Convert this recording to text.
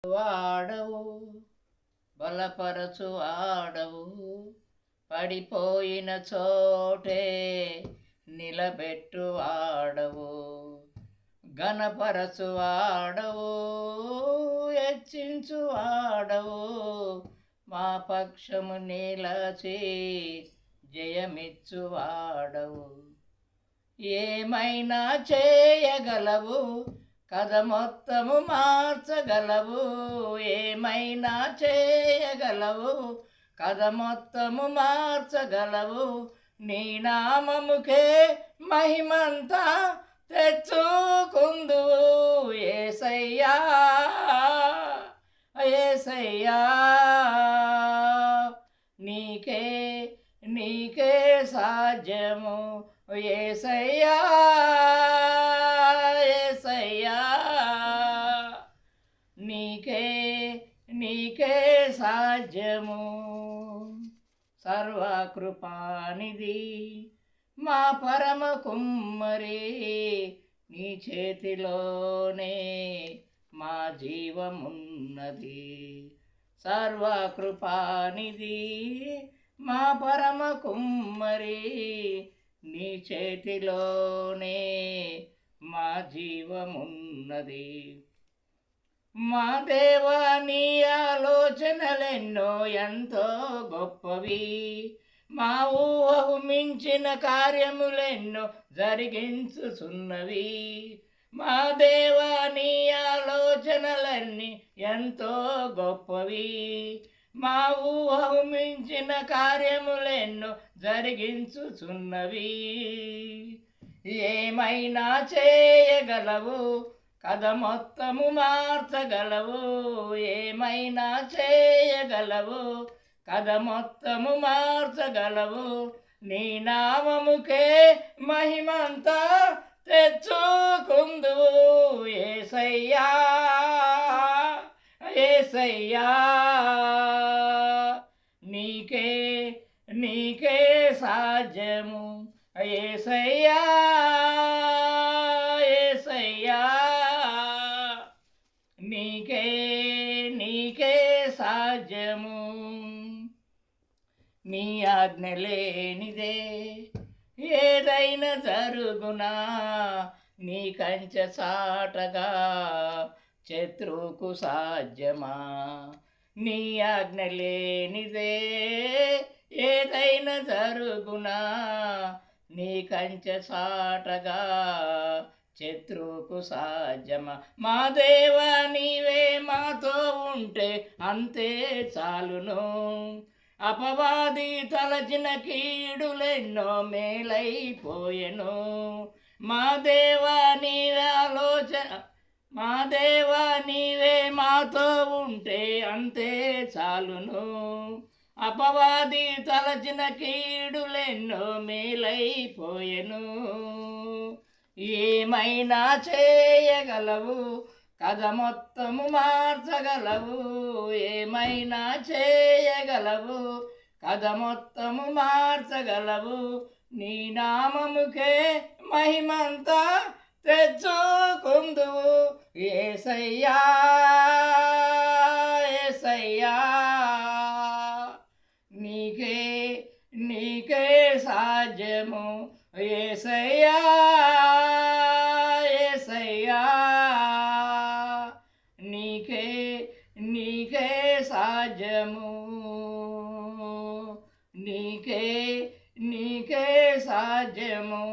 వాడవు బలపరచు వాడవు పడిపోయిన చోటే నిలబెట్టు వాడవు ఘనపరచు వాడవు హెచ్చించు వాడవు మా పక్షము నిలచి జయమిచ్చు వాడవు ఏమైనా చేయగలవు కథ మొత్తము మార్చగలవు ఏమైనా చేయగలవు కథ మొత్తము మార్చగలవు నీ నామముకే మహిమంతా తెచ్చుకుందువు యేసయ్యా యేసయ్యా నీకే నీకే సాధ్యము యేసయ్యా యేసయ్యా నీకే నీకే సాధ్యము సర్వకృపానిధి మా పరమ కుమ్మరి నీ చేతిలోనే మా జీవమున్నది సర్వకృపానిధి మా పరమ కుమ్మరి నీ చేతిలోనే మా జీవమున్నది మా దేవా నీ ఆలోచనలెన్నో ఎంతో గొప్పవి మా ఊహకు మించిన కార్యములెన్నో జరిగించుచున్నవి మా దేవా నీ ఆలోచనలన్నీ ఎంతో గొప్పవి మా ఊహకు మించిన కార్యములెన్నో జరిగించుచున్నవి ఏమైనా చేయగలవు కథ మొత్తము మార్చగలవు ఏమైనా చేయగలవు కథ మొత్తము మార్చగలవు నీ నామముకే మహిమంతా తెచ్చుకుందువు యేసయ్యా యేసయ్యా నీకే నీకే సాధ్యము యేసయ్యా యేసయ్యా నీకే నీకే సాధ్యము నీ ఆజ్ఞ లేనిదే ఏదైనా జరుగునా నీ కంచె చాటగా శత్రువుకు సాధ్యమా నీ ఆజ్ఞ లేనిదే ఏదైనా జరుగునా నీ కంచె చాటగా శత్రువుకు సాధ్యమా మా దేవా నీవే మాతో ఉంటే అంతే చాలును అపవాది తలచిన కీడులెన్నో మేలైపోయెను మా దేవా నీవే ఆలోచన మా దేవా నీవే మాతో ఉంటే అంతే చాలును అపవాది తలచిన కీడులెన్నో మేలైపోయెను ఏమైనా చేయగలవు కథ మొత్తము మార్చగలవు ఏమైనా చేయగలవు కథ మొత్తము మార్చగలవు నీ నామముకే మహిమంతా తెచ్చుకుందువు యేసయ్యా యేసయ్యా నీకే నీకే సాధ్యము యేసయ్యా యేసయ్యా నీకే నీకే సాధ్యము నీకే నీకే సాధ్యము